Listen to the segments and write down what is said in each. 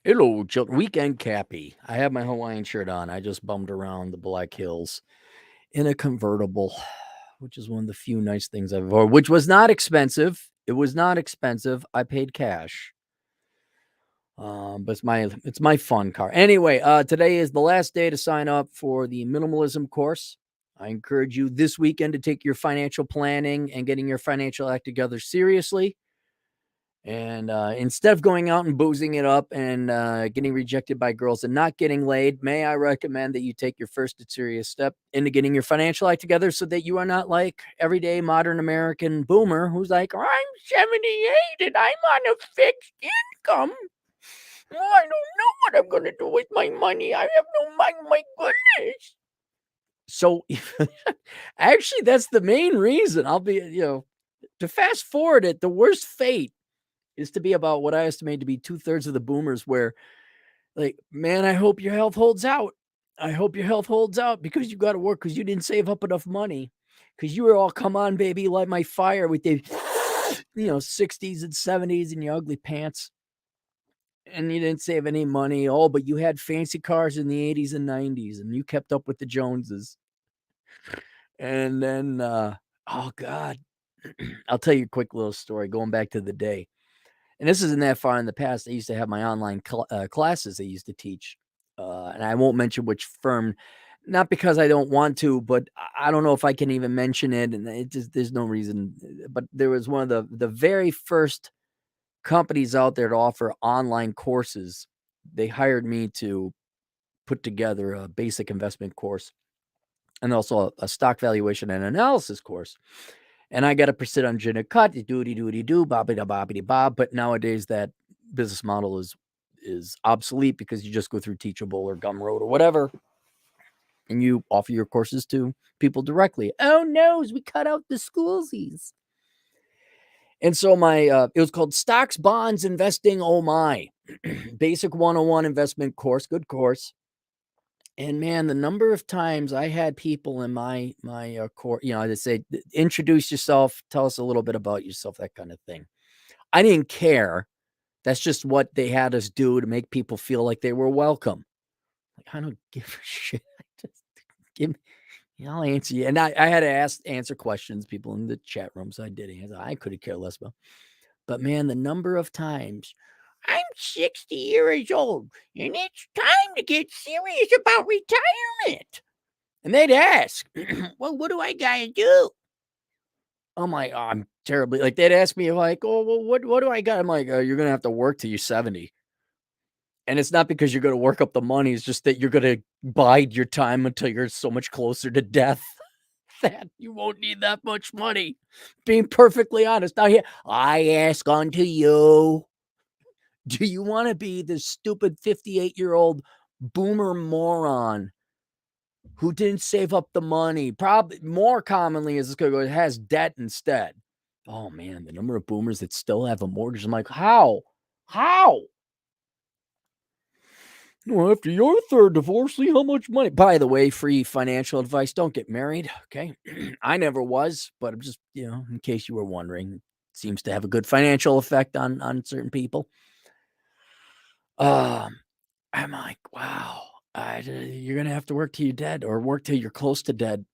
Hello, children. Weekend Cappy. I have my Hawaiian shirt on. I just bummed around the Black Hills in a convertible, which is one of the few nice things I've ever, which was not expensive. It was not expensive. I paid cash. But it's my fun car. Anyway, today is the last day to sign up for the minimalism course. I encourage you this weekend to take your financial planning and getting your financial act together seriously. And instead of going out and boozing it up and getting rejected by girls and not getting laid, may I recommend that you take your first and serious step into getting your financial act together so that you are not like everyday modern American boomer who's like, I'm 78 and I'm on a fixed income. Oh, I don't know what I'm going to do with my money. I have no money. My goodness. So actually, that's the main reason to fast forward it, the worst fate is to be about what I estimate to be 2/3 of the boomers where, like, man, I hope your health holds out. I hope your health holds out because you got to work because you didn't save up enough money because you were all, come on, baby, light my fire with the, 60s and 70s and your ugly pants. And you didn't save any money. Oh, but you had fancy cars in the 80s and 90s and you kept up with the Joneses. And then, oh, God, I'll tell you a quick little story going back to the day. And this isn't that far in the past. I used to have my online classes I used to teach. And I won't mention which firm, not because I don't want to, but I don't know if I can even mention it. And it just, there's no reason. But there was one of the very first companies out there to offer online courses. They hired me to put together a basic investment course and also a stock valuation and analysis course. And I got a percentage in a cut, doody bobbity bob. But nowadays that business model is obsolete because you just go through Teachable or Gumroad or whatever, and you offer your courses to people directly. Oh no, we cut out the schoolsies. And so it was called Stocks, Bonds, Investing. Oh my, Basic 101 investment course, good course. And man, the number of times I had people in my course, they say, introduce yourself, tell us a little bit about yourself, that kind of thing. I didn't care. That's just what they had us do to make people feel like they were welcome. Like, I don't give a shit. Just give me, I'll answer you. And I had to answer questions, people in the chat rooms. I did answer. I couldn't care less about. But man, the number of times I'm 60 years old and it's time to get serious about retirement. And they'd ask, well, what do I got to do? I'm like, oh, I'm terribly, like, they'd ask me, like, oh, well, what do I got? I'm like, you're going to have to work till you're 70. And it's not because you're going to work up the money. It's just that you're going to bide your time until you're so much closer to death that you won't need that much money. Being perfectly honest. Now, here, I ask unto you, do you want to be the stupid 58-year-old boomer moron who didn't save up the money? Probably more commonly is it has debt instead. Oh man, the number of boomers that still have a mortgage. I'm like, how? Well, after your third divorce, see how much money. By the way, free financial advice: don't get married. Okay, I never was, but I'm just, in case you were wondering, it seems to have a good financial effect on certain people. I'm like, wow, you're gonna have to work till you're dead, or work till you're close to dead.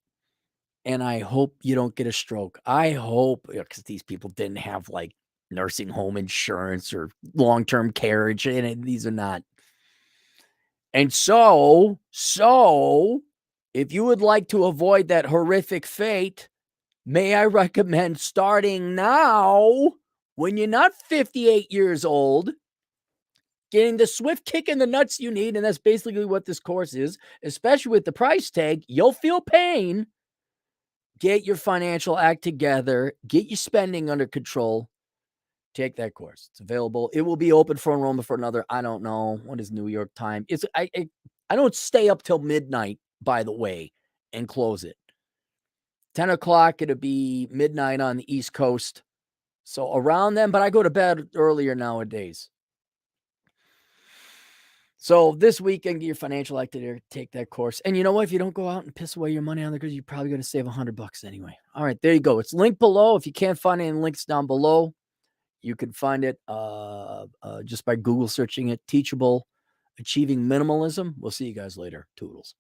And I hope you don't get a stroke. I hope, because these people didn't have like nursing home insurance or long-term carriage, and these are not. And so if you would like to avoid that horrific fate, may I recommend starting now when you're not 58 years old, getting the swift kick in the nuts you need. And that's basically what this course is, especially with the price tag. You'll feel pain. Get your financial act together. Get your spending under control. Take that course. It's available. It will be open for enrollment for another, I don't know, what is New York time? I don't stay up till midnight, by the way, and close it. 10 o'clock, it'll be midnight on the East Coast. So around then, but I go to bed earlier nowadays. So this weekend, get your financial act together, take that course. And you know what? If you don't go out and piss away your money on the goods, you're probably going to save $100 anyway. All right, there you go. It's linked below. If you can't find any links down below, You can find it just by Google searching it. Teachable, Achieving Minimalism. We'll see you guys later. Toodles.